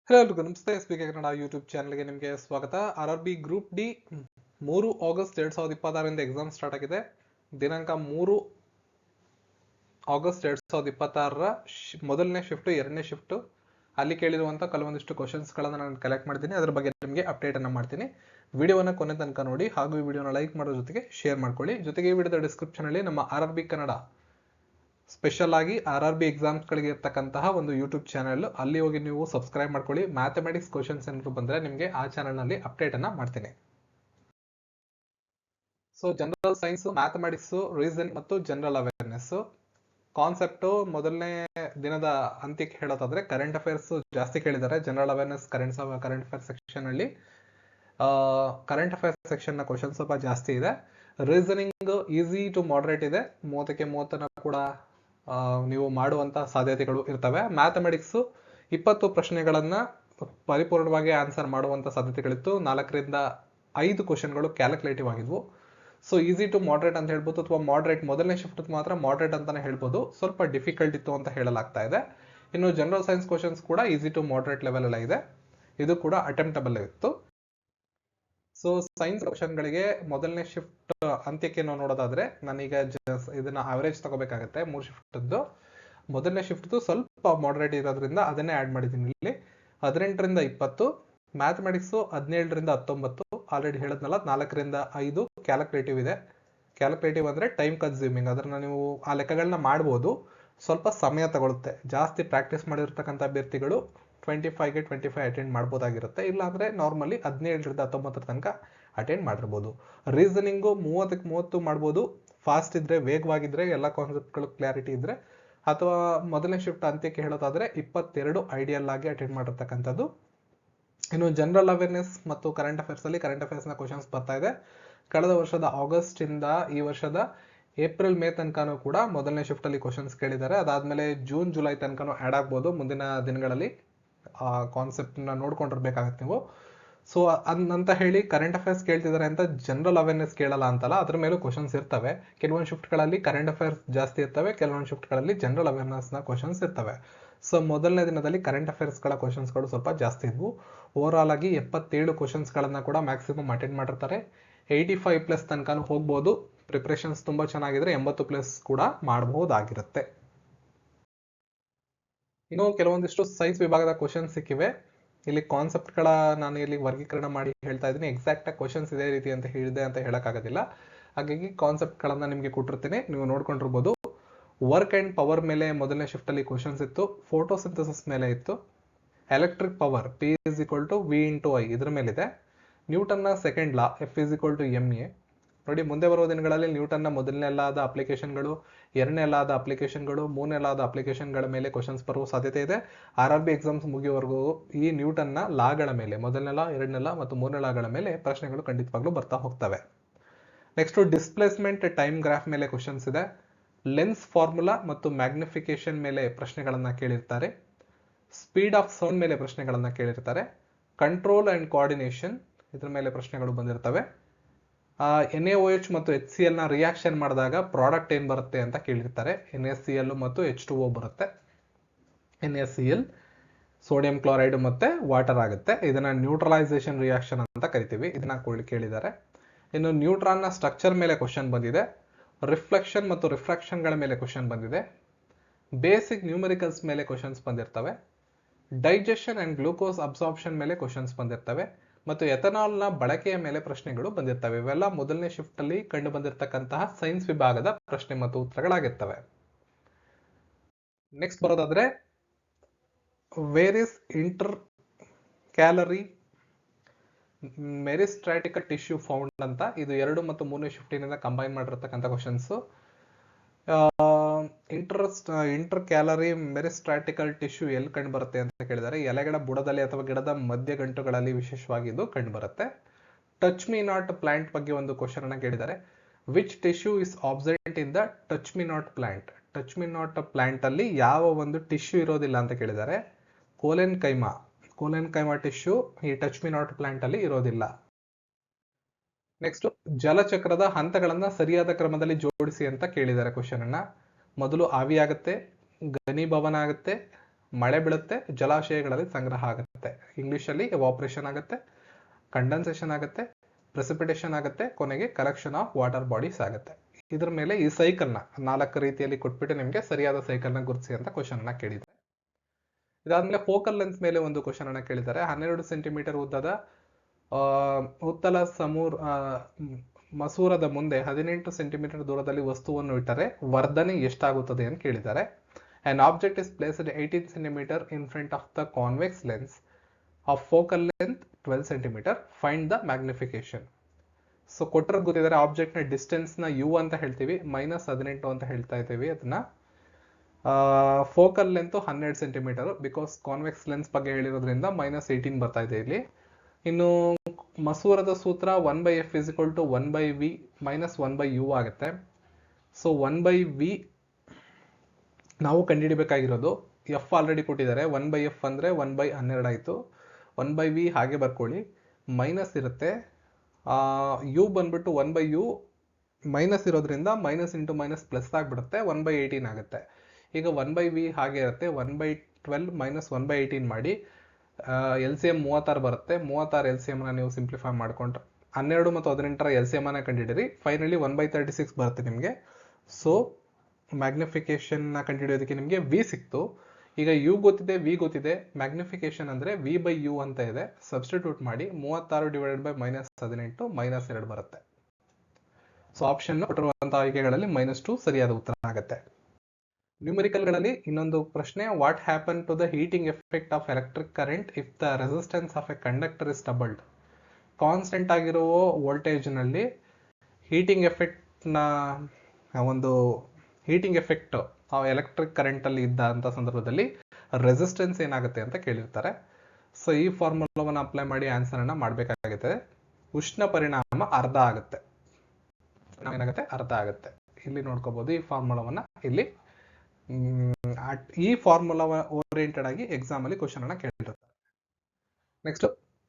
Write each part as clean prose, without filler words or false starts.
Hello ಎಲ್ರಿಗೂ ನಮಸ್ತೆ. ಎಸ್.ಬಿ.ಕೆ Kannada YouTube ಚಾನಲ್ಗೆ ನಿಮಗೆ ಸ್ವಾಗತ. RRB group D 3 August 2026 exam start ಆಗಿದೆ. ದಿನಾಂಕ 3 ಆಗಸ್ಟ್ 2026 ಮೊದಲನೇ ಶಿಫ್ಟ್, ಎರಡನೇ ಶಿಫ್ಟ್ ಅಲ್ಲಿ ಕೇಳಿರುವಂಥ ಕೆಲವೊಂದಿಷ್ಟು ಕ್ವಶನ್ಸ್ಗಳನ್ನು ನಾನು ಕಲೆಕ್ಟ್ ಮಾಡ್ತೀನಿ. ಅದ್ರ ಬಗ್ಗೆ ನಿಮಗೆ ಅಪ್ಡೇಟ್ ಅನ್ನ ಮಾಡ್ತೀನಿ. ವಿಡಿಯೋನ ಕೊನೆ ತನಕ ನೋಡಿ, ಹಾಗೂ ಈ ವಿಡಿಯೋನ ಲೈಕ್ ಮಾಡೋ ಜೊತೆಗೆ ಶೇರ್ ಮಾಡ್ಕೊಳ್ಳಿ. ಜೊತೆಗೆ ಈ ವಿಡಿಯೋದ ಡಿಸ್ಕ್ರಿಪ್ಷನ್ ಅಲ್ಲಿ ನಮ್ಮ RRB ಕನ್ನಡ ಸ್ಪೆಷಲ್ ಆಗಿ RRB ಎಕ್ಸಾಮ್ಸ್ ಗಳಿಗೆ ಇರ್ತಕ್ಕಂತಹ ಒಂದು ಯೂಟ್ಯೂಬ್ ಚಾನಲ್, ಅಲ್ಲಿ ಹೋಗಿ ನೀವು ಸಬ್ಸ್ಕ್ರೈಬ್ ಮಾಡ್ಕೊಳ್ಳಿ. ಮ್ಯಾಥಮೆಟಿಕ್ಸ್ ಕ್ವಶನ್ಸ್ ಏನಾದ್ರು ಬಂದ್ರೆ ನಿಮಗೆ ಆ ಚಾನಲ್ ನಲ್ಲಿ ಅಪ್ಡೇಟ್ ಅನ್ನ ಮಾಡ್ತೀನಿ. So general science, mathematics, reason ಮತ್ತು ಜನರಲ್ ಅವೇರ್ನೆಸ್ ಕಾನ್ಸೆಪ್ಟ್ ಮೊದಲನೇ ದಿನದ ಅಂತ್ಯಕ್ಕೆ ಹೇಳೋದಾದ್ರೆ ಕರೆಂಟ್ ಅಫೇರ್ಸ್ ಜಾಸ್ತಿ ಕೇಳಿದ್ದಾರೆ. General awareness, current affairs section ಅಲ್ಲಿ ಕರೆಂಟ್ ಅಫೇರ್ಸ್ ಸೆಕ್ಷನ್ ನ ಕ್ವಶನ್ ಸ್ವಲ್ಪ ಜಾಸ್ತಿ ಇದೆ. ರೀಸನಿಂಗ್ ಈಸಿ ಟು ಮಾಡರೇಟ್ ಇದೆ, 30ಕ್ಕೆ 30 ಕೂಡ ನೀವು ಮಾಡುವಂತ ಸಾಧ್ಯತೆಗಳು ಇರ್ತವೆ. ಮ್ಯಾಥಮೆಟಿಕ್ಸ್ 20 ಪ್ರಶ್ನೆಗಳನ್ನ ಪರಿಪೂರ್ಣವಾಗಿ ಆನ್ಸರ್ ಮಾಡುವಂತ ಸಾಧ್ಯತೆಗಳಿತ್ತು. 4ರಿಂದ 5 ಕ್ವಶನ್ಗಳು ಕ್ಯಾಲ್ಕುಲೇಟಿವ್ ಆಗಿದ್ವು. ಸೊ ಈಸಿ ಟು ಮಾಡರೇಟ್ ಅಂತ ಹೇಳ್ಬೋದು, ಅಥವಾ ಮಾಡರೇಟ್ ಮೊದಲನೇ ಶಿಫ್ಟ್ ಮಾತ್ರ ಮಾಡರೇಟ್ ಅಂತಾನೆ ಹೇಳ್ಬೋದು. ಸ್ವಲ್ಪ ಡಿಫಿಕಲ್ಟ್ ಇತ್ತು ಅಂತ ಹೇಳಲಾಗ್ತಾ ಇದೆ. ಇನ್ನು ಜನರಲ್ ಸೈನ್ಸ್ ಕ್ವಶನ್ಸ್ ಕೂಡ ಈಸಿ ಟು ಮಾಡರೇಟ್ ಲೆವೆಲ್ ಎಲ್ಲ ಇದೆ. ಇದು ಕೂಡ ಅಟೆಂಪ್ಟಬಲ್ ಇತ್ತು. ಸೊ ಸೈನ್ಸ್ ಕ್ವಶನ್ಗಳಿಗೆ ಮೊದಲನೇ ಶಿಫ್ಟ್ ಅಂತ್ಯಕ್ಕೆ ನಾವು ನೋಡೋದಾದ್ರೆ, ನಾನೀಗ ಇದನ್ನ ಅವರೇಜ್ ತಗೋಬೇಕಾಗತ್ತೆ. 3 ಶಿಫ್ಟ್ ಮೊದಲನೇ ಶಿಫ್ಟ್ ಸ್ವಲ್ಪ ಮಾಡರೇಟ್ ಇರೋದ್ರಿಂದ ಅದನ್ನೇ ಆಡ್ ಮಾಡಿದ್ದೀನಿ ಇಲ್ಲಿ. 18ರಿಂದ 20, ಮ್ಯಾಥಮೆಟಿಕ್ಸ್ 17ರಿಂದ 19, ಆಲ್ರೆಡಿ ಹೇಳದ್ನಲ್ಲ. 4ರಿಂದ 5 ಕ್ಯಾಲ್ಕುಲೇಟಿವ್ ಇದೆ. ಕ್ಯಾಲ್ಕುಲೇಟಿವ್ ಅಂದ್ರೆ ಟೈಮ್ ಕನ್ಸ್ಯೂಮಿಂಗ್, ಅದನ್ನ ನೀವು ಆ ಲೆಕ್ಕಗಳನ್ನ ಮಾಡ್ಬೋದು, ಸ್ವಲ್ಪ ಸಮಯ ತಗೊಳುತ್ತೆ. ಜಾಸ್ತಿ ಪ್ರಾಕ್ಟೀಸ್ ಮಾಡಿರ್ತಕ್ಕಂಥ ಅಭ್ಯರ್ಥಿಗಳು 25ಗೆ 25 ಅಟೆಂಡ್ ಮಾಡ್ಬೋದಾಗಿರುತ್ತೆ. ಇಲ್ಲಾಂದ್ರೆ ನಾರ್ಮಲಿ 17ರಿಂದ 19 ತನಕ ಅಟೆಂಡ್ ಮಾಡಿರ್ಬೋದು. ರೀಸನಿಂಗು 30ಕ್ಕೆ 30 ಮಾಡ್ಬೋದು, ಫಾಸ್ಟ್ ಇದ್ರೆ, ವೇಗವಾಗಿದ್ರೆ, ಎಲ್ಲ ಕಾನ್ಸೆಪ್ಟ್ಗಳು ಕ್ಲಾರಿಟಿ ಇದ್ರೆ. ಅಥವಾ ಮೊದಲನೇ ಶಿಫ್ಟ್ ಅಂತ್ಯಕ್ಕೆ ಹೇಳೋದಾದ್ರೆ 22 ಐಡಿಯಲ್ ಆಗಿ ಅಟೆಂಡ್ ಮಾಡಿರ್ತಕ್ಕಂಥದ್ದು. ಇನ್ನು ಜನರಲ್ ಅವೇರ್ನೆಸ್ ಮತ್ತು ಕರೆಂಟ್ ಅಫೇರ್ಸ್ ಅಲ್ಲಿ ಕರೆಂಟ್ ಅಫೇರ್ಸ್ ನ ಕ್ವಶನ್ಸ್ ಬರ್ತಾ ಇದೆ. ಕಳೆದ ವರ್ಷದ ಆಗಸ್ಟ್ ಇಂದ ಈ ವರ್ಷದ ಏಪ್ರಿಲ್ ಮೇ ತನಕನೂ ಕೂಡ ಮೊದಲನೇ ಶಿಫ್ಟ್ ಅಲ್ಲಿ ಕ್ವಶನ್ಸ್ ಕೇಳಿದ್ದಾರೆ. ಅದಾದ್ಮೇಲೆ ಜೂನ್ ಜುಲೈ ತನಕನೂ ಆಡ್ ಆಗ್ಬೋದು ಮುಂದಿನ ದಿನಗಳಲ್ಲಿ. ಕಾನ್ಸೆಪ್ಟ್ ನ ನೋಡ್ಕೊಂಡಿರ್ಬೇಕಾಗತ್ತೆ ನೀವು. ಸೊ ಅಂತ ಹೇಳಿ ಕರೆಂಟ್ ಅಫೇರ್ಸ್ ಕೇಳ್ತಿದ್ದಾರೆ ಅಂತ ಜನರಲ್ ಅವೇರ್ನೆಸ್ ಕೇಳಲ್ಲ ಅಂತಲ್ಲ, ಅದ್ರ ಮೇಲೂ ಕ್ವಶನ್ಸ್ ಇರ್ತವೆ. ಕೆಲವೊಂದು ಶಿಫ್ಟ್ ಗಳಲ್ಲಿ ಕರೆಂಟ್ ಅಫೇರ್ಸ್ ಜಾಸ್ತಿ ಇರ್ತವೆ, ಕೆಲವೊಂದು ಶಿಫ್ಟ್ ಗಳಲ್ಲಿ ಜನರಲ್ ಅವೇರ್ನೆಸ್ ನ ಕ್ವಶನ್ಸ್ ಇರ್ತವೆ. ಸೊ ಮೊದಲನೇ ದಿನದಲ್ಲಿ ಕರೆಂಟ್ ಅಫೇರ್ಸ್ ಗಳ ಕ್ವಶನ್ಸ್ ಗಳು ಸ್ವಲ್ಪ ಜಾಸ್ತಿ ಇದ್ವು. ಓವರ್ ಆಲ್ ಆಗಿ 77 ಕ್ವಶನ್ಸ್ ಗಳನ್ನ ಕೂಡ ಮ್ಯಾಕ್ಸಿಮಮ್ ಅಟೆಂಡ್ ಮಾಡಿರ್ತಾರೆ. 85+ ತನಕ ಹೋಗ್ಬೋದು. ಪ್ರಿಪರೇಷನ್ಸ್ ತುಂಬಾ ಚೆನ್ನಾಗಿದ್ರೆ 80+ ಕೂಡ ಮಾಡಬಹುದಾಗಿರುತ್ತೆ. ಇನ್ನು ಕೆಲವೊಂದಿಷ್ಟು ಸೈನ್ಸ್ ವಿಭಾಗದ ಕ್ವಶನ್ಸ್ ಸಿಕ್ಕಿವೆ. ಇಲ್ಲಿ ಕಾನ್ಸೆಪ್ಟ್ ಗಳ ನಾನು ಇಲ್ಲಿ ವರ್ಗೀಕರಣ ಮಾಡಿ ಹೇಳ್ತಾ ಇದ್ದೀನಿ. ಎಕ್ಸಾಕ್ಟ್ ಆಗಿ ಕ್ವಶನ್ಸ್ ಇದೇ ರೀತಿ ಅಂತ ಹೇಳಿದೆ ಅಂತ ಹೇಳಕ್ಕಾಗೋದಿಲ್ಲ. ಹಾಗಾಗಿ ಕಾನ್ಸೆಪ್ಟ್ ಗಳನ್ನ ನಿಮ್ಗೆ ಕೊಟ್ಟಿರ್ತೀನಿ, ನೀವು ನೋಡ್ಕೊಂಡಿರ್ಬೋದು. ವರ್ಕ್ ಅಂಡ್ ಪವರ್ ಮೇಲೆ ಮೊದಲನೇ ಶಿಫ್ಟ್ ಅಲ್ಲಿ ಕ್ವಶನ್ಸ್ ಇತ್ತು. ಫೋಟೋಸಿಂಥಸಿಸ್ ಮೇಲೆ ಇತ್ತು. Electric power P = V × I ಇದ್ರ ಮೇಲಿದೆ. ನ್ಯೂಟನ್ ನ ಸೆಕೆಂಡ್ ಲಾ F = ma. ನೋಡಿ, ಮುಂದೆ ಬರುವ ದಿನಗಳಲ್ಲಿ ನ್ಯೂಟನ್ ನ ಮೊದಲನೇ ಲಾದ ಅಪ್ಲಿಕೇಶನ್ಗಳು, ಎರಡನೇ ಲಾದ ಅಪ್ಲಿಕೇಶನ್ಗಳು, ಮೂರನೇ ಲಾದ ಅಪ್ಲಿಕೇಶನ್ಗಳ ಮೇಲೆ ಕ್ವಶನ್ಸ್ ಬರುವ ಸಾಧ್ಯತೆ ಇದೆ. RRB ಎಕ್ಸಾಮ್ಸ್ ಮುಗಿಯುವವರೆಗೂ ಈ ನ್ಯೂಟನ್ ನ ಲಾಗಳ ಮೇಲೆ, ಮೊದಲನೇ ಲಾ, ಎರಡನೇ ಲಾ ಮತ್ತು ಮೂರನೇ ಲಾಗಳ ಮೇಲೆ ಪ್ರಶ್ನೆಗಳು ಖಂಡಿತವಾಗ್ಲೂ ಬರ್ತಾ ಹೋಗ್ತವೆ. ನೆಕ್ಸ್ಟ್ ಡಿಸ್ಪ್ಲೇಸ್ಮೆಂಟ್ ಟೈಮ್ ಗ್ರಾಫ್ ಮೇಲೆ ಕ್ವಶನ್ಸ್ ಇದೆ. ಲೆನ್ಸ್ ಫಾರ್ಮುಲಾ ಮತ್ತು ಮ್ಯಾಗ್ನಿಫಿಕೇಶನ್ ಮೇಲೆ ಪ್ರಶ್ನೆಗಳನ್ನ ಕೇಳಿರ್ತಾರೆ. ಸ್ಪೀಡ್ ಆಫ್ ಸೌಂಡ್ ಮೇಲೆ ಪ್ರಶ್ನೆಗಳನ್ನ ಕೇಳಿರ್ತಾರೆ. ಕಂಟ್ರೋಲ್ ಅಂಡ್ ಕೋಆರ್ಡಿನೇಷನ್ ಇದ್ರ ಮೇಲೆ ಪ್ರಶ್ನೆಗಳು ಬಂದಿರ್ತವೆ. NaOH ಮತ್ತು HCl ನ ರಿಯಾಕ್ಷನ್ ಮಾಡಿದಾಗ ಪ್ರಾಡಕ್ಟ್ ಏನ್ ಬರುತ್ತೆ ಅಂತ ಕೇಳಿರ್ತಾರೆ. NaCl ಮತ್ತು H2O ಬರುತ್ತೆ. NaCl ಸೋಡಿಯಂ ಕ್ಲೋರೈಡ್ ಮತ್ತೆ ವಾಟರ್ ಆಗುತ್ತೆ. ಇದನ್ನ ನ್ಯೂಟ್ರಲೈಸೇಷನ್ ರಿಯಾಕ್ಷನ್ ಅಂತ ಕರಿತೀವಿ. ಇದನ್ನ ಕೇಳಿದ್ದಾರೆ. ಇನ್ನು ನ್ಯೂಟ್ರಾನ್ ನ ಸ್ಟ್ರಕ್ಚರ್ ಮೇಲೆ ಕ್ವಶನ್ ಬಂದಿದೆ. ರಿಫ್ಲೆಕ್ಷನ್ ಮತ್ತು ರಿಫ್ರಾಕ್ಷನ್ ಗಳ ಮೇಲೆ ಕ್ವಶನ್ ಬಂದಿದೆ. ಬೇಸಿಕ್ ನ್ಯೂಮರಿಕಲ್ಸ್ ಮೇಲೆ ಕ್ವಶನ್ಸ್ ಬಂದಿರ್ತವೆ. ಡೈಜೆಷನ್ ಅಂಡ್ ಗ್ಲೂಕೋಸ್ ಅಬ್ಸಾರ್ಪ್ಷನ್ ಮೇಲೆ ಕ್ವಶನ್ಸ್ ಬಂದಿರ್ತವೆ. ಮತ್ತು ಎಥನಾಲ್ ನ ಬಳಕೆಯ ಮೇಲೆ ಪ್ರಶ್ನೆಗಳು ಬಂದಿರ್ತವೆ. ಇವೆಲ್ಲ ಮೊದಲನೇ ಶಿಫ್ಟ್ ಅಲ್ಲಿ ಕಂಡು ಬಂದಿರತಕ್ಕಂತಹ ಸೈನ್ಸ್ ವಿಭಾಗದ ಪ್ರಶ್ನೆ ಮತ್ತು ಉತ್ತರಗಳಾಗಿರ್ತವೆ. ನೆಕ್ಸ್ಟ್ ಬರೋದಾದ್ರೆ various intercalary meristematic tissue found ಅಂತ, ಇದು 2 ಮತ್ತು 3ನೇ ಶಿಫ್ಟಿನಿಂದ ಕಂಬೈನ್ ಮಾಡಿರ್ತಕ್ಕಂಥ questions. Intercalary meristematic tissue ಎಲ್ಲಿ ಕಂಡು ಬರುತ್ತೆ ಅಂತ ಕೇಳಿದರೆ, ಎಲೆಗಳ ಬುಡದಲ್ಲಿ ಅಥವಾ ಗಿಡದ ಮಧ್ಯ ಗಂಟುಗಳಲ್ಲಿ ವಿಶೇಷವಾಗಿ ಇದು ಕಂಡು ಬರುತ್ತೆ. ಟಚ್ ಮಿ ನಾಟ್ ಪ್ಲಾಂಟ್ ಬಗ್ಗೆ ಒಂದು ಕ್ವಶನ್ ಅನ್ನ ಕೇಳಿದ್ದಾರೆ. Which tissue is absent in the touch me not plant? Touch me not plant ಅಲ್ಲಿ ಯಾವ ಒಂದು ಟಿಶ್ಯೂ ಇರೋದಿಲ್ಲ ಅಂತ ಕೇಳಿದ್ದಾರೆ. ಕೋಲೆನ್ ಕೈಮಾ ಟಿಶ್ಯೂ ಈ ಟಚ್ ಮಿ ನಾಟ್ ಪ್ಲಾಂಟ್ ಅಲ್ಲಿ ಇರೋದಿಲ್ಲ. ನೆಕ್ಸ್ಟ್ ಜಲಚಕ್ರದ ಹಂತಗಳನ್ನ ಸರಿಯಾದ ಕ್ರಮದಲ್ಲಿ ಜೋಡಿಸಿ ಅಂತ ಕೇಳಿದ್ದಾರೆ ಕ್ವಶನ್ ಅನ್ನ. ಮೊದಲು ಆವಿಯಾಗುತ್ತೆ, ಘನೀಭವನ ಆಗುತ್ತೆ, ಮಳೆ ಬೀಳುತ್ತೆ, ಜಲಾಶಯಗಳಲ್ಲಿ ಸಂಗ್ರಹ ಆಗುತ್ತೆ. ಇಂಗ್ಲಿಷಲ್ಲಿ ಎವಾಪರೇಷನ್ ಆಗುತ್ತೆ, ಕಂಡೆನ್ಸೇಷನ್ ಆಗುತ್ತೆ, ಪ್ರೆಸಿಪಿಟೇಷನ್ ಆಗುತ್ತೆ, ಕೊನೆಗೆ ಕಲೆಕ್ಷನ್ ಆಫ್ ವಾಟರ್ ಬಾಡೀಸ್ ಆಗುತ್ತೆ. ಇದ್ರ ಮೇಲೆ ಈ ಸೈಕಲ್ನ 4 ರೀತಿಯಲ್ಲಿ ಕೊಟ್ಬಿಟ್ಟು ನಿಮಗೆ ಸರಿಯಾದ ಸೈಕಲ್ನ ಗುರುತಿಸಿ ಅಂತ ಕ್ವಶನ್ ಅನ್ನ ಕೇಳಿದ್ದಾರೆ. ಇದಾದ್ಮೇಲೆ ಫೋಕಲ್ ಲೆಂತ್ ಮೇಲೆ ಒಂದು ಕ್ವಶನ್ ಅನ್ನ ಕೇಳಿದ್ದಾರೆ. 12 ಸೆಂಟಿಮೀಟರ್ ಉದ್ದದ ಉತ್ತಲ ಮಸೂರದ ಮುಂದೆ 18 ಸೆಂಟಿಮೀಟರ್ ದೂರದಲ್ಲಿ ವಸ್ತುವನ್ನು ಇಟ್ಟರೆ ವರ್ಧನೆ ಎಷ್ಟಾಗುತ್ತದೆ ಅಂತ ಕೇಳಿದ್ದಾರೆ. An object is placed 18 centimeter in front of the convex lens of focal length 12 centimeter. Find the magnification. So ಕೊಟ್ಟರೆ ಗೊತ್ತಿದ್ದಾರೆ, ಆಬ್ಜೆಕ್ಟ್ ನ ಡಿಸ್ಟೆನ್ಸ್ ನ ಯು ಅಂತ ಹೇಳ್ತೀವಿ, -18 ಅಂತ ಹೇಳ್ತಾ ಇದ್ದೀವಿ. ಅದನ್ನ focal length 12 centimetre, because convex lens ಬಗ್ಗೆ ಹೇಳಿರೋದ್ರಿಂದ -18 ಬರ್ತಾ ಇದೆ ಇಲ್ಲಿ. ಇನ್ನು ಮಸೂರದ ಸೂತ್ರ 1/f = 1/v - 1/u ಆಗುತ್ತೆ. ಸೊ 1/v ನಾವು ಕಂಡುಹಿಡಿಬೇಕಾಗಿರೋದು, ಎಫ್ ಆಲ್ರೆಡಿ ಕೊಟ್ಟಿದ್ದಾರೆ, 1/f ಅಂದ್ರೆ 1/12 ಆಯ್ತು. 1/v ಹಾಗೆ ಬರ್ಕೊಳ್ಳಿ, ಮೈನಸ್ ಇರುತ್ತೆ, ಯು ಬಂದ್ಬಿಟ್ಟು 1/u ಮೈನಸ್ ಇರೋದ್ರಿಂದ ಮೈನಸ್ ಇಂಟು ಮೈನಸ್ ಪ್ಲಸ್ ಆಗಿಬಿಡುತ್ತೆ, 1/18 ಆಗುತ್ತೆ. ಈಗ 1/v ಹಾಗೆ ಇರುತ್ತೆ, 1/12 - 1/18 ಮಾಡಿ, LCM 36 ಬರುತ್ತೆ. 36 LCM ನ ನೀವು ಸಿಂಪ್ಲಿಫೈ ಮಾಡ್ಕೊಂಡ್ರೆ 12 ಮತ್ತು 18ರ LCM ಅನ್ನ ಕಂಡುಹಿಡಿರಿ, ಫೈನಲಿ 1/36 ಬರುತ್ತೆ ನಿಮಗೆ. ಸೊ ಮ್ಯಾಗ್ನಿಫಿಕೇಶನ್ ನ ಕಂಡುಹಿಡಿಯೋದಕ್ಕೆ ನಿಮಗೆ v ಸಿಕ್ತು. ಈಗ u ಗೊತ್ತಿದೆ, v ಗೊತ್ತಿದೆ, ಮ್ಯಾಗ್ನಿಫಿಕೇಶನ್ ಅಂದ್ರೆ v/u ಅಂತ ಇದೆ, ಸಬ್ಸ್ಟಿಟ್ಯೂಟ್ ಮಾಡಿ 36 / -18 -2 ಬರುತ್ತೆ. ಸೊ ಆಪ್ಷನ್ ಕೊಟ್ಟಿರುವಂತಹ ಆಯ್ಕೆಗಳಲ್ಲಿ -2 ಸರಿಯಾದ ಉತ್ತರ ಆಗುತ್ತೆ. ನ್ಯೂಮರಿಕಲ್ ಗಳಲ್ಲಿ ಇನ್ನೊಂದು ಪ್ರಶ್ನೆ, what happen to the heating effect of electric current if the resistance of a conductor is doubled? Constant ಆಗಿರುವ ವೋಲ್ಟೇಜ್ ನಲ್ಲಿ ಹೀಟಿಂಗ್ ಎಫೆಕ್ಟ್ ಆ ಎಲೆಕ್ಟ್ರಿಕ್ ಕರೆಂಟ್ ಅಲ್ಲಿ ಇದ್ದಂತ ಸಂದರ್ಭದಲ್ಲಿ ರೆಸಿಸ್ಟೆನ್ಸ್ ಏನಾಗುತ್ತೆ ಅಂತ ಕೇಳಿರ್ತಾರೆ. ಸೊ ಈ ಫಾರ್ಮುಲಾವನ್ನು ಅಪ್ಲೈ ಮಾಡಿ ಆನ್ಸರ್ ಅನ್ನ ಮಾಡಬೇಕಾಗುತ್ತೆ. ಉಷ್ಣ ಪರಿಣಾಮ ಅರ್ಧ ಆಗುತ್ತೆ, ಏನಾಗುತ್ತೆ, ಅರ್ಧ ಆಗುತ್ತೆ. ಇಲ್ಲಿ ನೋಡ್ಕೋಬಹುದು ಈ ಫಾರ್ಮುಲಾವನ್ನ. ಇಲ್ಲಿ ಈ ಫಾರ್ಮುಲಾ ಓರಿಯೆಂಟೆಡ್ ಆಗಿ ಎಕ್ಸಾಮ್ ಅಲ್ಲಿ ಕ್ವಶನ್ ಅನ್ನ ಕೇಳಿರ್ತಾರೆ. Next,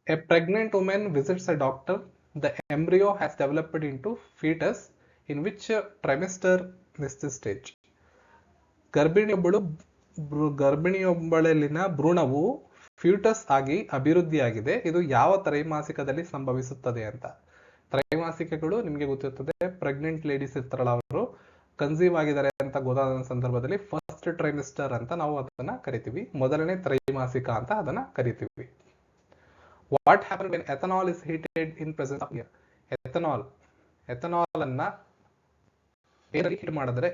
a pregnant women visits a doctor. The embryo has developed into foetus in which trimester is the stage? ಗರ್ಭಿಣಿಯೊಬ್ಬಳಲ್ಲಿನ ಭ್ರೂಣವು ಫ್ಯೂಟಸ್ ಆಗಿ ಅಭಿವೃದ್ಧಿಯಾಗಿದೆ, ಇದು ಯಾವ ತ್ರೈಮಾಸಿಕದಲ್ಲಿ ಸಂಭವಿಸುತ್ತದೆ ಅಂತ. ತ್ರೈಮಾಸಿಕಗಳು ನಿಮಗೆ ಗೊತ್ತಿರ್ತದೆ, ಪ್ರೆಗ್ನೆಂಟ್ ಲೇಡೀಸ್ ಇರ್ತಾರಲ್ಲ, ಅವರು ಕನ್ಸೀವ್ ಆಗಿದ್ದಾರೆ ಅಂತ ಗೊತ್ತಾದ ಸಂದರ್ಭದಲ್ಲಿ ಫಸ್ಟ್ ಟ್ರೈಮಿಸ್ಟರ್ ಅಂತ ನಾವು ಅದನ್ನ ಕರಿತೀವಿ, ಮೊದಲನೇ ತ್ರೈಮಾಸಿಕ ಅಂತ ಅದನ್ನ ಕರಿತೀವಿ. What happen when ethanol is heated in presence of air? Ethanol ಅನ್ನ ಏರಲ್ಲಿ ಹೀಟ್ ಮಾಡಿದ್ರೆ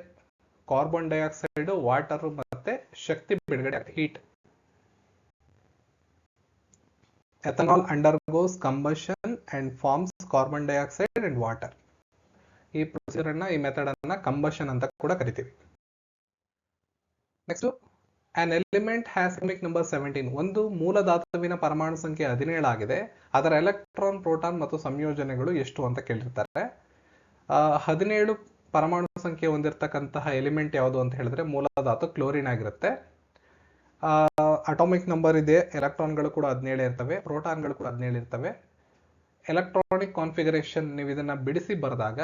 ಕಾರ್ಬನ್ ಡೈಆಕ್ಸೈಡ್, ವಾಟರ್ ಮತ್ತೆ ಶಕ್ತಿ ಬಿಡುಗಡೆ ಆಗುತ್ತೆ, heat. Ethanol undergoes combustion and forms carbon dioxide and water. ಈ ಪ್ರೊಸೀಜರ್ ಅನ್ನ, ಈ ಮೆಥಡ್ ಅನ್ನ ಕಂಬಷನ್ ಅಂತ ಕೂಡ ಕರಿತೀವಿ. Next, an element has atomic number 17. ಒಂದು ಮೂಲ ಧಾತುವಿನ ಪರಮಾಣು ಸಂಖ್ಯೆ 17 ಆಗಿದೆ, ಅದರ ಎಲೆಕ್ಟ್ರಾನ್, ಪ್ರೋಟಾನ್ ಮತ್ತು ಸಂಯೋಜನೆಗಳು ಎಷ್ಟು ಅಂತ ಕೇಳಿರ್ತಾರೆ. 17 ಪರಮಾಣು ಸಂಖ್ಯೆ ಹೊಂದಿರತಕ್ಕಂತಹ ಎಲಿಮೆಂಟ್ ಯಾವುದು ಅಂತ ಹೇಳಿದ್ರೆ ಮೂಲ ಧಾತು ಕ್ಲೋರಿನ್ ಆಗಿರುತ್ತೆ. ಅಟಾಮಿಕ್ ನಂಬರ್ ಇದೆ, ಎಲೆಕ್ಟ್ರಾನ್ಗಳು ಕೂಡ 17 ಇರ್ತವೆ, ಪ್ರೋಟಾನ್ಗಳು ಕೂಡ 17 ಇರ್ತವೆ. ಎಲೆಕ್ಟ್ರಾನಿಕ್ ಕಾನ್ಫಿಗರೇಷನ್ ನೀವು ಇದನ್ನ ಬಿಡಿಸಿ ಬರೆದಾಗ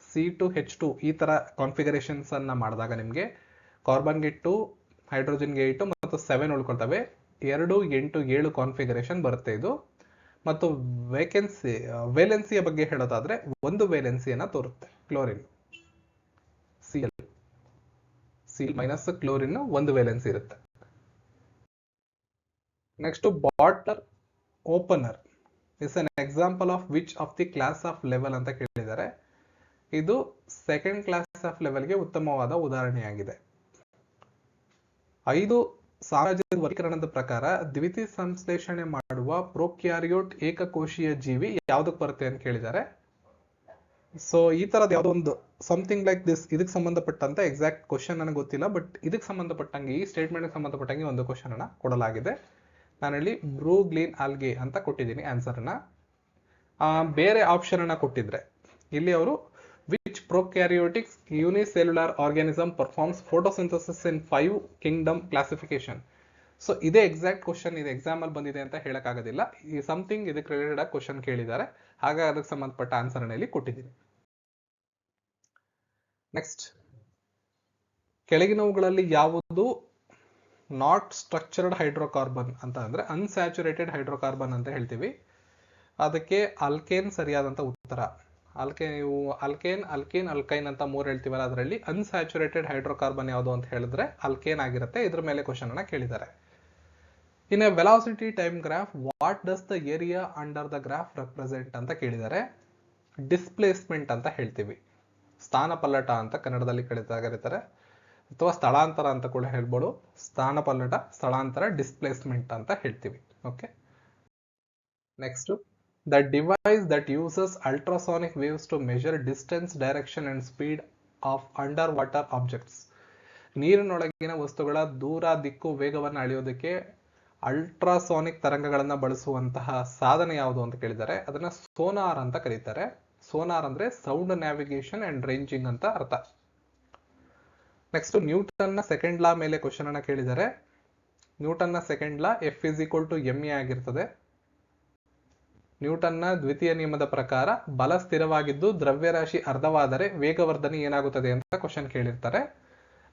C2H2 ಈ ತರ ಕಾನ್ಫಿಗರೇಷನ್ಸ್ ಅನ್ನ ಮಾಡಿದಾಗ ನಿಮಗೆ ಕಾರ್ಬನ್ಗೆ 2, ಹೈಡ್ರೋಜನ್ಗೆ 8 ಮತ್ತು 7 ಉಳ್ಕೊಳ್ತವೆ. 2, 8, 7 ಕಾನ್ಫಿಗರೇಷನ್ ಬರುತ್ತೆ ಇದು. ಮತ್ತು ವೇಲೆನ್ಸಿಯ ಬಗ್ಗೆ ಹೇಳೋದಾದ್ರೆ ಒಂದು ವೇಲೆನ್ಸಿಯನ್ನ ತೋರುತ್ತೆ ಕ್ಲೋರಿನ್, Cl ಮೈನಸ್ ಕ್ಲೋರಿನ್ ಒಂದು ವೇಲೆನ್ಸಿ ಇರುತ್ತೆ. Next, bottle opener is an example of which of the class of level ಅಂತ ಕೇಳಿದ್ದಾರೆ. ಇದು ಸೆಕೆಂಡ್ ಕ್ಲಾಸ್ ಆಫ್ ಲೆವೆಲ್ಗೆ ಉತ್ತಮವಾದ ಉದಾಹರಣೆಯಾಗಿದೆ. 5 ಸಾಮಾಜಿಕ ವರ್ಗೀಕರಣದ ಪ್ರಕಾರ ದ್ವಿತೀಯ ಸಂಶ್ಲೇಷಣೆ ಮಾಡುವ ಪ್ರೋಕ್ಯಾರಿಯೋಟ್ ಏಕಕೋಶೀಯ ಜೀವಿ ಯಾವುದಕ್ಕೆ ಬರುತ್ತೆ ಅಂತ ಕೇಳಿದ್ದಾರೆ. ಸೊ ಈ ತರದ ಯಾವುದೋ ಒಂದು ಸಮಥಿಂಗ್ ಲೈಕ್ ದಿಸ್, ಇದಕ್ಕೆ ಸಂಬಂಧಪಟ್ಟಂತೆ ಎಕ್ಸಾಕ್ಟ್ ಕ್ವಶನ್ ನನಗೆ ಗೊತ್ತಿಲ್ಲ, ಬಟ್ ಇದಕ್ಕೆ ಸಂಬಂಧಪಟ್ಟಂಗೆ, ಈ ಸ್ಟೇಟ್ಮೆಂಟ್ಗೆ ಸಂಬಂಧಪಟ್ಟಂಗೆ ಒಂದು ಕ್ವಶನ್ ಅನ್ನ ಕೊಡಲಾಗಿದೆ. ನಾನಿಲ್ಲಿ ಬ್ರೂಗ್ಲೀನ್ ಆಲ್ಗೆ ಅಂತ ಕೊಟ್ಟಿದ್ದೀನಿ ಆನ್ಸರ್ನ. ಬೇರೆ ಆಪ್ಷನ್ ಅನ್ನ ಕೊಟ್ಟಿದ್ರೆ ಇಲ್ಲಿ ಅವರು which prokaryotic unicellular organism performs photosynthesis in 5 Kingdom classification. So ಇದೇ ಎಕ್ಸಾಕ್ಟ್ ಕ್ವಶನ್ ಇದು ಎಕ್ಸಾಮ್ ಅಲ್ಲಿ ಬಂದಿದೆ ಅಂತ ಹೇಳಕ್ಕಾಗೋದಿಲ್ಲ. ಈ ಸಮಥಿಂಗ್ ಇದಕ್ಕೆ ರಿಲೇಟೆಡ್ ಆಗಿ ಕ್ವಶನ್ ಕೇಳಿದ್ದಾರೆ, ಹಾಗಾಗಿ ಅದಕ್ಕೆ ಸಂಬಂಧಪಟ್ಟ ಆನ್ಸರ್ ಅನ್ನ ಇಲ್ಲಿ ಕೊಟ್ಟಿದ್ದೀನಿ. ನೆಕ್ಸ್ಟ್, ಕೆಳಗಿನವುಗಳಲ್ಲಿ ಯಾವುದು ನಾಟ್ ಸ್ಟ್ರಕ್ಚರ್ಡ್ ಹೈಡ್ರೋಕಾರ್ಬನ್ ಅಂತ ಅಂದ್ರೆ ಅನ್ಸ್ಯಾಚುರೇಟೆಡ್ ಹೈಡ್ರೋಕಾರ್ಬನ್ ಅಂತ ಹೇಳ್ತೀವಿ. ಅದಕ್ಕೆ ಅಲ್ಕೇನ್ ಸರಿಯಾದಂತ ಉತ್ತರ. ಅಲ್ಕೇನ್, ಅಲ್ಕೈನ್ ಅಂತ 3 ಹೇಳ್ತೀವಲ್ಲ, ಅದರಲ್ಲಿ ಅನ್ಸ್ಯಾಚುರೇಟೆಡ್ ಹೈಡ್ರೋಕಾರ್ಬನ್ ಯಾವುದು ಅಂತ ಹೇಳಿದ್ರೆ ಅಲ್ಕೇನ್ ಆಗಿರುತ್ತೆ. ಇದ್ರ ಮೇಲೆ ಕ್ವಶನ್ ಅನ್ನ ಕೇಳಿದ್ದಾರೆ. In a velocity time graph what does the area under the graph represent ಅಂತ ಕೇಳಿದ್ದಾರೆ. ಡಿಸ್ಪ್ಲೇಸ್ಮೆಂಟ್ ಅಂತ ಹೇಳ್ತೀವಿ, ಸ್ಥಾನಪಲ್ಲಟ ಅಂತ ಕನ್ನಡದಲ್ಲಿ ಕರೀತಾರೆ, ಅಥವಾ ಸ್ಥಳಾಂತರ ಅಂತ ಕೂಡ ಹೇಳ್ಬೋದು. ಸ್ಥಾನಪಲ್ಲಟ, ಸ್ಥಳಾಂತರ, ಡಿಸ್ಪ್ಲೇಸ್ಮೆಂಟ್ ಅಂತ ಹೇಳ್ತೀವಿ. Okay, next, the device that uses ultrasonic waves to measure distance, direction and speed of underwater objects. ನೀರಿನೊಳಗಿನ ವಸ್ತುಗಳ ದೂರ, ದಿಕ್ಕು, ವೇಗವನ್ನು ಅಳೆಯೋದಕ್ಕೆ ಅಲ್ಟ್ರಾಸಾನಿಕ್ ತರಂಗಗಳನ್ನು ಬಳಸುವಂತಹ ಸಾಧನ ಯಾವುದು ಅಂತ ಕೇಳಿದ್ದಾರೆ. ಅದನ್ನ ಸೋನಾರ್ ಅಂತ ಕರೀತಾರೆ. ಸೋನಾರ್ ಅಂದ್ರೆ ಸೌಂಡ್ ನ್ಯಾವಿಗೇಷನ್ ಅಂಡ್ ರೇಂಜಿಂಗ್ ಅಂತ ಅರ್ಥ. ನೆಕ್ಸ್ಟ್, ನ್ಯೂಟನ್ ನ ಸೆಕೆಂಡ್ ಲಾ ಮೇಲೆ ಕ್ವಶನ್ ಅನ್ನ ಕೇಳಿದ್ದಾರೆ. ನ್ಯೂಟನ್ ನ ಸೆಕೆಂಡ್ ಲಾ F = ma ಆಗಿರ್ತದೆ. ನ್ಯೂಟನ್ನ ದ್ವಿತೀಯ ನಿಯಮದ ಪ್ರಕಾರ ಬಲ ಸ್ಥಿರವಾಗಿದ್ದು ದ್ರವ್ಯರಾಶಿ ಅರ್ಧವಾದರೆ ವೇಗವರ್ಧನೆ ಏನಾಗುತ್ತದೆ ಅಂತ ಕ್ವಶನ್ ಕೇಳಿರ್ತಾರೆ.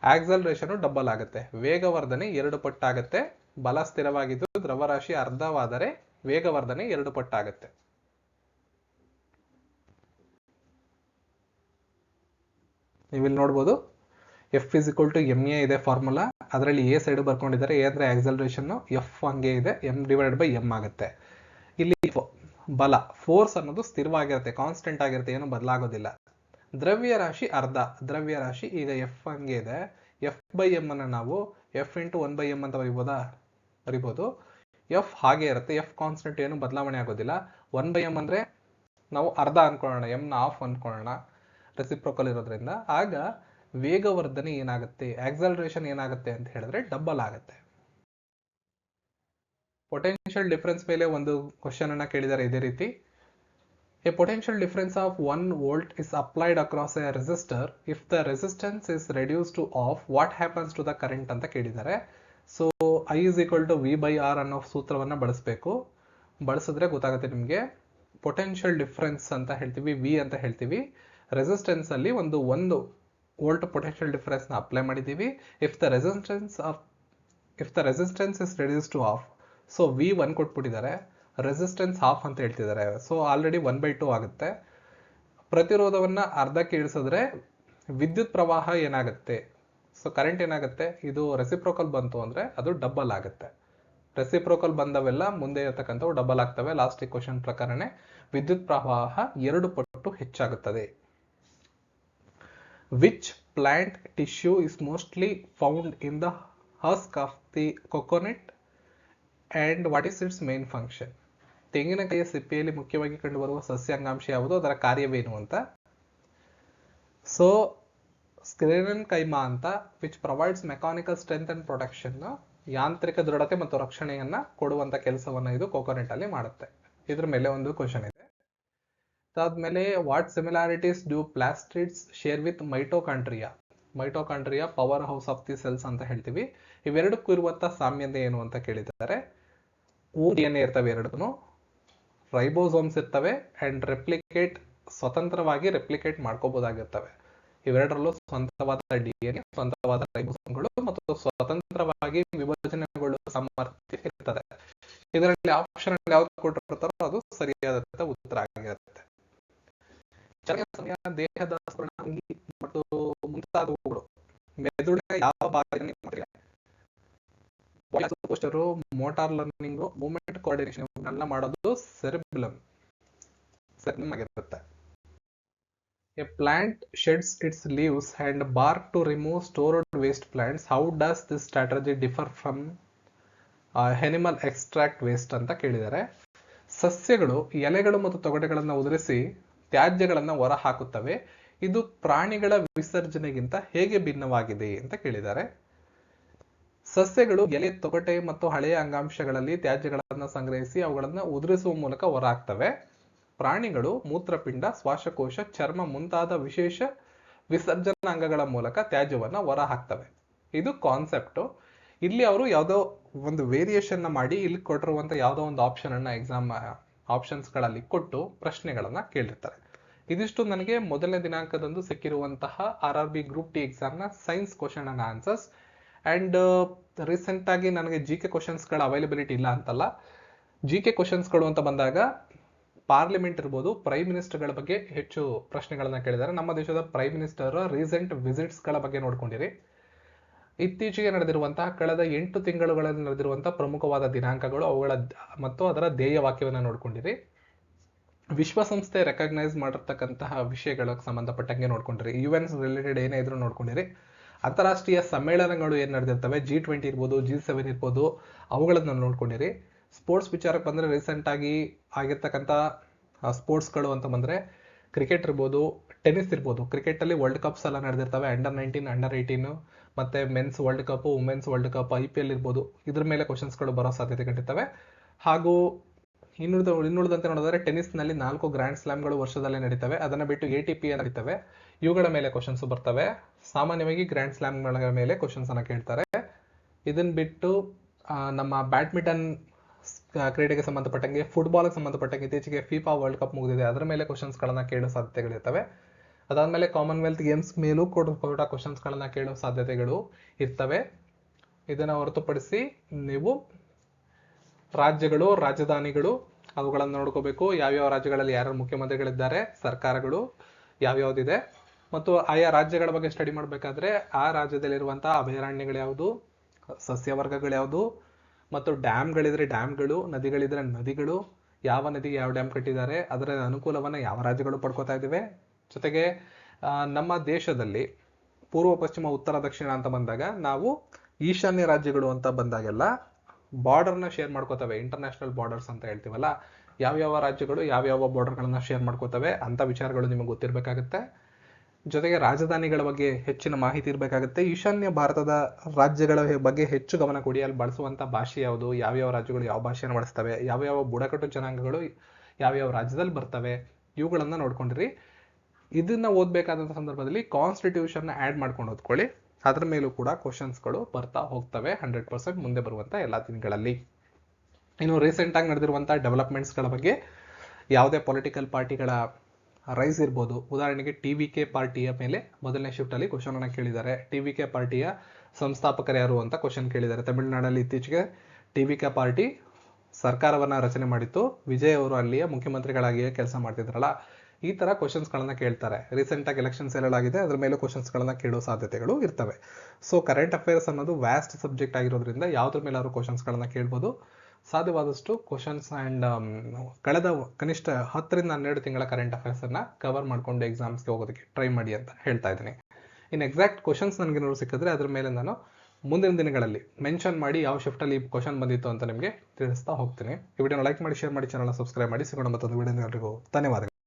ಆಕ್ಸಲರೇಷನ್ ಡಬಲ್ ಆಗುತ್ತೆ, ವೇಗವರ್ಧನೆ 2 ಪಟ್ಟಾಗುತ್ತೆ. ಬಲ ಸ್ಥಿರವಾಗಿದ್ದು ದ್ರವ್ಯರಾಶಿ ಅರ್ಧವಾದರೆ ವೇಗವರ್ಧನೆ 2 ಪಟ್ಟಾಗುತ್ತೆ. ನೀವಿಲ್ಲಿ ನೋಡ್ಬೋದು F = ma ಇದೆ ಫಾರ್ಮುಲಾ. ಅದರಲ್ಲಿ a ಸೈಡ್ ಬರ್ಕೊಂಡಿದ್ದಾರೆ. a ಅಂದ್ರೆ ಆಕ್ಸಲರೇಷನ್, F ಹಂಗೆ ಇದೆ, m/m ಆಗುತ್ತೆ. ಇಲ್ಲಿ ಬಲ, ಫೋರ್ಸ್ ಅನ್ನೋದು ಸ್ಥಿರವಾಗಿರುತ್ತೆ, ಕಾನ್ಸ್ಟೆಂಟ್ ಆಗಿರುತ್ತೆ, ಏನು ಬದಲಾಗೋದಿಲ್ಲ. ದ್ರವ್ಯರಾಶಿ ಅರ್ಧ, ದ್ರವ್ಯರಾಶಿ ಈಗ F ಹಂಗೆ ಇದೆ. F/m ಅನ್ನ ನಾವು F × 1/m ಅಂತ ಬರಿಬೋದು. F ಹಾಗೆ ಇರುತ್ತೆ, F ಕಾನ್ಸ್ಟೆಂಟ್, ಏನು ಬದಲಾವಣೆ ಆಗೋದಿಲ್ಲ. 1/m ಅಂದ್ರೆ ನಾವು ಅರ್ಧ ಅನ್ಕೊಳ್ಳೋಣ, m ನ ಹಾಫ್ ಅನ್ಕೊಳ್ಳೋಣ, ರೆಸಿಪ್ರೋಕಲ್ ಇರೋದ್ರಿಂದ. ಆಗ ವೇಗವರ್ಧನೆ ಏನಾಗುತ್ತೆ, ಆಕ್ಸಲರೇಷನ್ ಏನಾಗುತ್ತೆ ಅಂತ ಹೇಳಿದ್ರೆ ಡಬಲ್ ಆಗುತ್ತೆ. ಪೊಟೆನ್ಷಿಯಲ್ ಡಿಫರೆನ್ಸ್ ಮೇಲೆ ಒಂದು ಕ್ವಶನ್ ಅನ್ನ ಕೇಳಿದ್ದಾರೆ ಇದೇ ರೀತಿ. A potential difference of 1 volt is applied across a resistor. If the resistance is reduced to off, what happens to the current ಅಂತ ಕೇಳಿದ್ದಾರೆ. ಸೊ I = V/R ಅನ್ನೋ ಸೂತ್ರವನ್ನ ಬಳಸಬೇಕು. ಬಳಸಿದ್ರೆ ಗೊತ್ತಾಗುತ್ತೆ ನಿಮಗೆ. ಪೊಟೆನ್ಷಿಯಲ್ ಡಿಫರೆನ್ಸ್ ಅಂತ ಹೇಳ್ತೀವಿ, V ಅಂತ ಹೇಳ್ತೀವಿ. ರೆಸಿಸ್ಟೆನ್ಸ್ ಅಲ್ಲಿ ಒಂದು 1 ವೋಲ್ಟ್ ಪೊಟೆನ್ಷಿಯಲ್ ಡಿಫರೆನ್ಸ್ ನ ಅಪ್ಲೈ ಮಾಡಿದೀವಿ. If the resistance is reduced to off, so V1 ಕೊಟ್ಬಿಟ್ಟಿದ್ದಾರೆ, ರೆಸಿಸ್ಟೆನ್ಸ್ ಹಾಫ್ ಅಂತ ಹೇಳ್ತಿದ್ದಾರೆ. ಸೊ ಆಲ್ರೆಡಿ 1/2 ಆಗುತ್ತೆ. ಪ್ರತಿರೋಧವನ್ನ ಅರ್ಧಕ್ಕೆ ಇಳಿಸಿದ್ರೆ ವಿದ್ಯುತ್ ಪ್ರವಾಹ ಏನಾಗುತ್ತೆ, ಸೊ ಕರೆಂಟ್ ಏನಾಗುತ್ತೆ, ಇದು ರೆಸಿಪ್ರೋಕಲ್ ಬಂತು ಅಂದ್ರೆ ಅದು ಡಬಲ್ ಆಗುತ್ತೆ. ರೆಸಿಪ್ರೋಕಲ್ ಬಂದವೆಲ್ಲ ಮುಂದೆ ಇರತಕ್ಕಂಥವು ಡಬಲ್ ಆಗ್ತವೆ. ಲಾಸ್ಟ್ ಕ್ವಶನ್ ಪ್ರಕಾರನೇ ವಿದ್ಯುತ್ ಪ್ರವಾಹ 2 ಪಟ್ಟು ಹೆಚ್ಚಾಗುತ್ತದೆ. Which plant tissue is mostly found in the husk of the coconut and what is its main function? ತೆಂಗಿನಕಾಯಿಯ ಸಿಪ್ಪೆಯಲ್ಲಿ ಮುಖ್ಯವಾಗಿ ಕಂಡುಬರುವ ಸಸ್ಯಾಂಗಾಂಶ ಯಾವುದು, ಅದರ ಕಾರ್ಯವೇನು ಅಂತ. ಸೊ ಸ್ಕ್ಲೆರನ್ ಕೈಮಾ ಅಂತ, which provides mechanical strength and protection, ಯಾಂತ್ರಿಕ ದೃಢತೆ ಮತ್ತು ರಕ್ಷಣೆಯನ್ನ ಕೊಡುವಂತ ಕೆಲಸವನ್ನ ಇದು ಕೋಕೋನಟ್ ಅಲ್ಲಿ ಮಾಡುತ್ತೆ. ಇದ್ರ ಮೇಲೆ ಒಂದು ಕ್ವಶನ್ ಇದೆ. ಅದಾದ್ಮೇಲೆ what similarities do plastids share with mitochondria. Mitochondria power house of the cells ಅಂತ ಹೇಳ್ತೀವಿ. ಇವೆರಡಕ್ಕೂ ಇರುವಂತ ಸಾಮ್ಯತೆ ಏನು ಅಂತ ಕೇಳಿದ್ದಾರೆ. DNA ಇರ್ತವೆ, ಎರಡೂ ರೈಬೋಸೋಮ್ಸ್ ಇರ್ತವೆ, ಅಂಡ್ ರೆಪ್ಲಿಕೇಟ್, ಸ್ವತಂತ್ರವಾಗಿ ರೆಪ್ಲಿಕೇಟ್ ಮಾಡ್ಕೋಬಹುದಾಗಿರ್ತವೆ. ಇವೆರಡರಲ್ಲೂ ಸ್ವಂತವಾದ DNA, ಸ್ವಂತವಾದ ರೈಬೋಸೋಮ್ಗಳು ಮತ್ತು ಸ್ವತಂತ್ರವಾಗಿ ವಿಭಜನೆಗೊಳ್ಳುವ ಸಾಮರ್ಥ್ಯ ಇರ್ತದೆ. ಇದರಲ್ಲಿ ಆಪ್ಷನ್ ಯಾವ್ದು ಕೊಟ್ಟಿರ್ತಾರೋ ಅದು ಸರಿಯಾದ ಉತ್ತರ ಆಗಿರುತ್ತೆ. ಸಮಯ, ದೇಹದ ಮತ್ತು ಮುಂತಾದವುಗಳು ಮೆದುಳಿನ ಯಾವ ಭಾಗದಲ್ಲಿ ಮೋಟಾರ್ ಲರ್ನಿಂಗ್, ಮೂವ್ಮೆಂಟ್ ಕೋಆರ್ಡಿನೇಷನ್ ಇವನ್ನೆಲ್ಲ ಮಾಡೋದು ಸೆರೆಬ್ರಮ್ ಆಗಿರುತ್ತೆ. A plant sheds its leaves and bark to remove stored waste plants. How does this strategy differ from animal extract waste ಅಂತ ಕೇಳಿದ್ದಾರೆ. ಸಸ್ಯಗಳು ಎಲೆಗಳು ಮತ್ತು ತೊಗಟೆಗಳನ್ನು ಉದುರಿಸಿ ತ್ಯಾಜ್ಯಗಳನ್ನು ಹೊರ ಹಾಕುತ್ತವೆ. ಇದು ಪ್ರಾಣಿಗಳ ವಿಸರ್ಜನೆಗಿಂತ ಹೇಗೆ ಭಿನ್ನವಾಗಿದೆ ಅಂತ ಕೇಳಿದ್ದಾರೆ. ಸಸ್ಯಗಳು ಎಲೆ, ತೊಗಟೆ ಮತ್ತು ಹಳೆಯ ಅಂಗಾಂಶಗಳಲ್ಲಿ ತ್ಯಾಜ್ಯಗಳನ್ನು ಸಂಗ್ರಹಿಸಿ ಅವುಗಳನ್ನು ಉದುರಿಸುವ ಮೂಲಕ ಹೊರಹಾಕ್ತವೆ. ಪ್ರಾಣಿಗಳು ಮೂತ್ರಪಿಂಡ, ಶ್ವಾಸಕೋಶ, ಚರ್ಮ ಮುಂತಾದ ವಿಶೇಷ ವಿಸರ್ಜನಾ ಅಂಗಗಳ ಮೂಲಕ ತ್ಯಾಜ್ಯವನ್ನ ಹೊರ ಹಾಕ್ತವೆ. ಇದು ಕಾನ್ಸೆಪ್ಟ್. ಇಲ್ಲಿ ಅವರು ಯಾವುದೋ ಒಂದು ವೇರಿಯೇಷನ್ ಮಾಡಿ ಇಲ್ಲಿ ಕೊಟ್ಟಿರುವಂತ ಯಾವುದೋ ಒಂದು ಆಪ್ಷನ್ ಅನ್ನ ಎಕ್ಸಾಮ್ ಆಪ್ಷನ್ಸ್ ಗಳಲ್ಲಿ ಕೊಟ್ಟು ಪ್ರಶ್ನೆಗಳನ್ನ ಕೇಳಿರ್ತಾರೆ. ಇದಿಷ್ಟು ನನಗೆ ಮೊದಲನೇ ದಿನಾಂಕದಂದು ಸಿಕ್ಕಿರುವಂತಹ RRB ಗ್ರೂಪ್ ಡಿ ಎಕ್ಸಾಮ್ ನ science question and answers. And recent ಆಗಿ ನನಗೆ ಜಿ ಕೆ ಕ್ವಶನ್ಸ್ಗಳ ಅವೈಲಬಿಲಿಟಿ ಇಲ್ಲ ಅಂತಲ್ಲ. ಜಿ ಕೆ ಕ್ವಶನ್ಸ್ಗಳು ಅಂತ ಬಂದಾಗ ಪಾರ್ಲಿಮೆಂಟ್ ಇರ್ಬೋದು, ಪ್ರೈಮ್ ಮಿನಿಸ್ಟರ್ಗಳ ಬಗ್ಗೆ ಹೆಚ್ಚು ಪ್ರಶ್ನೆಗಳನ್ನ ಕೇಳಿದ್ದಾರೆ. ನಮ್ಮ ದೇಶದ ಪ್ರೈಮ್ ಮಿನಿಸ್ಟರ್ ರೀಸೆಂಟ್ ವಿಸಿಟ್ಸ್ಗಳ ಬಗ್ಗೆ ನೋಡ್ಕೊಂಡಿರಿ. ಇತ್ತೀಚೆಗೆ ನಡೆದಿರುವಂತಹ ಕಳೆದ 8 ತಿಂಗಳುಗಳಲ್ಲಿ ನಡೆದಿರುವಂತಹ ಪ್ರಮುಖವಾದ ದಿನಾಂಕಗಳು, ಅವುಗಳ ಮತ್ತು ಅದರ ಧ್ಯೇಯ ವಾಕ್ಯವನ್ನು ನೋಡ್ಕೊಂಡಿರಿ. ವಿಶ್ವಸಂಸ್ಥೆ ರೆಕಗ್ನೈಸ್ ಮಾಡಿರ್ತಕ್ಕಂತಹ ವಿಷಯಗಳಿಗೆ ಸಂಬಂಧಪಟ್ಟಂಗೆ ನೋಡ್ಕೊಂಡಿರಿ. ಯುಎನ್ಸ್ ರಿಲೇಟೆಡ್ ಏನೇ ಇದ್ರು ನೋಡ್ಕೊಂಡಿರಿ. ಅಂತಾರಾಷ್ಟ್ರೀಯ ಸಮ್ಮೇಳನಗಳು ಏನ್ ನಡೆದಿರ್ತವೆ, G20 ಇರ್ಬೋದು, G7 ಇರ್ಬೋದು, ಅವುಗಳನ್ನ ನೋಡ್ಕೊಂಡಿರಿ. ಸ್ಪೋರ್ಟ್ಸ್ ವಿಚಾರಕ್ಕೆ ಬಂದ್ರೆ ರೀಸೆಂಟ್ ಆಗಿ ಆಗಿರ್ತಕ್ಕಂಥ ಸ್ಪೋರ್ಟ್ಸ್ಗಳು ಅಂತ ಬಂದ್ರೆ ಕ್ರಿಕೆಟ್ ಇರ್ಬೋದು, ಟೆನ್ನಿಸ್ ಇರ್ಬೋದು. ಕ್ರಿಕೆಟ್ ಅಲ್ಲಿ ವರ್ಲ್ಡ್ ಕಪ್ಸ್ ಎಲ್ಲ ನಡೆದಿರ್ತವೆ, Under-19, Under-18, ಮತ್ತೆ men's world cup, women's world cup, IPL ಇರ್ಬೋದು. ಇದ್ರ ಮೇಲೆ ಕ್ವಶನ್ಸ್ಗಳು ಬರೋ ಸಾಧ್ಯತೆಗಳಿರ್ತವೆ. ಹಾಗೂ ಇನ್ನುಳಿದಂತೆ ನೋಡಿದ್ರೆ ಟೆನ್ನಿಸ್ ನಲ್ಲಿ 4 ಗ್ರ್ಯಾಂಡ್ ಸ್ಲಾಮ್ಗಳು ವರ್ಷದಲ್ಲೇ ನಡೀತವೆ. ಅದನ್ನ ಬಿಟ್ಟು ATP ನಡೀತವೆ. ಇವುಗಳ ಮೇಲೆ ಕ್ವಶನ್ಸ್ ಬರ್ತವೆ. ಸಾಮಾನ್ಯವಾಗಿ ಗ್ರ್ಯಾಂಡ್ ಸ್ಲಾಮ್ಗಳ ಮೇಲೆ ಕ್ವಶನ್ಸ್ ಅನ್ನ ಕೇಳ್ತಾರೆ. ಇದನ್ನ ಬಿಟ್ಟು ನಮ್ಮ ಬ್ಯಾಡ್ಮಿಂಟನ್ ಕ್ರೀಡೆಗೆ ಸಂಬಂಧಪಟ್ಟಂಗೆ, ಫುಟ್ಬಾಲ್ಗೆ ಸಂಬಂಧಪಟ್ಟಂಗೆ ಇತ್ತೀಚೆಗೆ FIFA ವರ್ಲ್ಡ್ ಕಪ್ ಮುಗಿದಿದೆ, ಅದರ ಮೇಲೆ ಕ್ವಶನ್ಸ್ ಗಳನ್ನ ಕೇಳೋ ಸಾಧ್ಯತೆಗಳಿರ್ತವೆ. ಅದಾದ್ಮೇಲೆ ಕಾಮನ್ವೆಲ್ತ್ ಗೇಮ್ಸ್ ಮೇಲೂ ಕೂಡ ಕ್ವಶನ್ಸ್ ಗಳನ್ನ ಕೇಳೋ ಸಾಧ್ಯತೆಗಳು ಇರ್ತವೆ. ಇದನ್ನ ಹೊರತುಪಡಿಸಿ ನೀವು ರಾಜ್ಯಗಳು, ರಾಜಧಾನಿಗಳು ಅವುಗಳನ್ನು ನೋಡ್ಕೋಬೇಕು. ಯಾವ್ಯಾವ ರಾಜ್ಯಗಳಲ್ಲಿ ಯಾರ್ಯಾರು ಮುಖ್ಯಮಂತ್ರಿಗಳಿದ್ದಾರೆ, ಸರ್ಕಾರಗಳು ಯಾವ್ಯಾವ್ದಿದೆ, ಮತ್ತು ಆಯಾ ರಾಜ್ಯಗಳ ಬಗ್ಗೆ ಸ್ಟಡಿ ಮಾಡಬೇಕಾದ್ರೆ ಆ ರಾಜ್ಯದಲ್ಲಿರುವಂತಹ ಅಭಯಾರಣ್ಯಗಳು ಯಾವುದು, ಸಸ್ಯವರ್ಗಗಳು ಯಾವುದು, ಮತ್ತು ಡ್ಯಾಮ್ಗಳಿದ್ರೆ ಡ್ಯಾಮ್ಗಳು, ನದಿಗಳಿದ್ರೆ ನದಿಗಳು, ಯಾವ ನದಿಗೆ ಯಾವ ಡ್ಯಾಮ್ ಕಟ್ಟಿದ್ದಾರೆ, ಅದರ ಅನುಕೂಲವನ್ನ ಯಾವ ರಾಜ್ಯಗಳು ಪಡ್ಕೋತಾ ಇದ್ದಾವೆ. ಜೊತೆಗೆ ನಮ್ಮ ದೇಶದಲ್ಲಿ ಪೂರ್ವ, ಪಶ್ಚಿಮ, ಉತ್ತರ, ದಕ್ಷಿಣ ಅಂತ ಬಂದಾಗ ನಾವು ಈಶಾನ್ಯ ರಾಜ್ಯಗಳು ಅಂತ ಬಂದಾಗೆಲ್ಲ ಬಾರ್ಡರ್ನ ಶೇರ್ ಮಾಡ್ಕೋತವೆ. ಇಂಟರ್ನ್ಯಾಷನಲ್ ಬಾರ್ಡರ್ಸ್ ಅಂತ ಹೇಳ್ತೀವಲ್ಲ, ಯಾವ್ಯಾವ ರಾಜ್ಯಗಳು ಯಾವ್ಯಾವ ಬಾರ್ಡರ್ಗಳನ್ನ ಶೇರ್ ಮಾಡ್ಕೋತವೆ ಅಂತ ವಿಚಾರಗಳು ನಿಮಗೆ ಗೊತ್ತಿರಬೇಕಾಗುತ್ತೆ. ಜೊತೆಗೆ ರಾಜಧಾನಿಗಳ ಬಗ್ಗೆ ಹೆಚ್ಚಿನ ಮಾಹಿತಿ ಇರಬೇಕಾಗುತ್ತೆ. ಈಶಾನ್ಯ ಭಾರತದ ರಾಜ್ಯಗಳ ಬಗ್ಗೆ ಹೆಚ್ಚು ಗಮನ ಕೊಡಿ. ಅಲ್ಲಿ ಬಳಸುವಂತ ಭಾಷೆ ಯಾವುದು, ಯಾವ್ಯಾವ ರಾಜ್ಯಗಳು ಯಾವ ಭಾಷೆಯನ್ನು ಬಳಸ್ತವೆ, ಯಾವ್ಯಾವ ಬುಡಕಟ್ಟು ಜನಾಂಗಗಳು ಯಾವ್ಯಾವ ರಾಜ್ಯದಲ್ಲಿ ಬರ್ತವೆ, ಇವುಗಳನ್ನ ನೋಡ್ಕೊಂಡಿರಿ. ಇದನ್ನ ಓದ್ಬೇಕಾದಂತ ಸಂದರ್ಭದಲ್ಲಿ ಕಾನ್ಸ್ಟಿಟ್ಯೂಷನ್ ಆಡ್ ಮಾಡ್ಕೊಂಡು ಓದ್ಕೊಳ್ಳಿ. ಅದ್ರ ಮೇಲೂ ಕೂಡ ಕ್ವಶನ್ಸ್ಗಳು ಬರ್ತಾ ಹೋಗ್ತವೆ 100% ಮುಂದೆ ಬರುವಂತ ಎಲ್ಲಾ ದಿನಗಳಲ್ಲಿ. ಇನ್ನು ರೀಸೆಂಟ್ ಆಗಿ ನಡೆದಿರುವಂತಹ ಡೆವಲಪ್ಮೆಂಟ್ಸ್ಗಳ ಬಗ್ಗೆ, ಯಾವುದೇ ಪೊಲಿಟಿಕಲ್ ಪಾರ್ಟಿಗಳ ರೈಸ್ ಇರ್ಬೋದು. ಉದಾಹರಣೆಗೆ TVK ಪಾರ್ಟಿಯ ಮೇಲೆ ಮೊದಲನೇ ಶಿಫ್ಟ್ ಅಲ್ಲಿ ಕ್ವಶನ್ ಅನ್ನ ಕೇಳಿದ್ದಾರೆ. TVK ಪಾರ್ಟಿಯ ಸಂಸ್ಥಾಪಕರು ಯಾರು ಅಂತ ಕ್ವಶನ್ ಕೇಳಿದ್ದಾರೆ. ತಮಿಳುನಾಡಲ್ಲಿ ಇತ್ತೀಚೆಗೆ TVK ಪಾರ್ಟಿ ಸರ್ಕಾರವನ್ನ ರಚನೆ ಮಾಡಿತ್ತು. ವಿಜಯ್ ಅವರು ಅಲ್ಲಿಯ ಮುಖ್ಯಮಂತ್ರಿಗಳಾಗಿಯೇ ಕೆಲಸ ಮಾಡ್ತಿದ್ರಲ್ಲ, ಈ ತರ ಕ್ವಶನ್ಸ್ ಗಳನ್ನ ಕೇಳ್ತಾರೆ. ರೀಸೆಂಟ್ ಆಗಿ ಎಲೆಕ್ಷನ್ಸ್ ಎಲ್ಲ ಆಗಿದೆ, ಅದ್ರ ಮೇಲೆ ಕ್ವಶನ್ಸ್ ಗಳನ್ನ ಕೇಳೋ ಸಾಧ್ಯತೆಗಳು ಇರ್ತವೆ. ಸೊ ಕರೆಂಟ್ ಅಫೇರ್ಸ್ ಅನ್ನೋದು ವ್ಯಾಸ್ಟ್ ಸಬ್ಜೆಕ್ಟ್ ಆಗಿರೋದ್ರಿಂದ ಯಾವ್ದ್ರ ಮೇಲಾದ್ರೂ ಕ್ವಶನ್ಸ್ ಗಳನ್ನ ಕೇಳ್ಬೋದು. ಸಾಧ್ಯವಾದಷ್ಟು ಕ್ವಶನ್ಸ್ ಅಂಡ್ ಕಳೆದ ಕನಿಷ್ಠ 10 ರಿಂದ 12 ತಿಂಗಳ ಕರೆಂಟ್ ಅಫೇರ್ಸ್ ಅನ್ನ ಕವರ್ ಮಾಡ್ಕೊಂಡು ಎಕ್ಸಾಮ್ಸ್ಗೆ ಹೋಗೋದಕ್ಕೆ ಟ್ರೈ ಮಾಡಿ ಅಂತ ಹೇಳ್ತಾ ಇದ್ದೀನಿ. ಇನ್ನು ಎಕ್ಸಾಕ್ಟ್ ಕ್ವಶನ್ಸ್ ನನಗೆ ನೋಡಿ ಸಿಕ್ಕಿದ್ರೆ ಅದ್ರ ಮೇಲೆ ನಾನು ಮುಂದಿನ ದಿನಗಳಲ್ಲಿ ಮೆನ್ಷನ್ ಮಾಡಿ ಯಾವ ಶಿಫ್ಟ್ ಅಲ್ಲಿ ಕ್ವಶನ್ ಬಂದಿತ್ತು ಅಂತ ನಿಮಗೆ ತಿಳಿಸ್ತಾ ಹೋಗ್ತೀನಿ. ಈ ವಿಡಿಯೋನ ಲೈಕ್ ಮಾಡಿ, ಶೇರ್ ಮಾಡಿ, ಚಾನಲ್ ಸಬ್ಸ್ಕ್ರೈಬ್ ಮಾಡಿ. ಸಿಗೋಣ ಮತ್ತೊಂದು ವಿಡಿಯೋದಲ್ಲಿ. ಧನ್ಯವಾದಗಳು.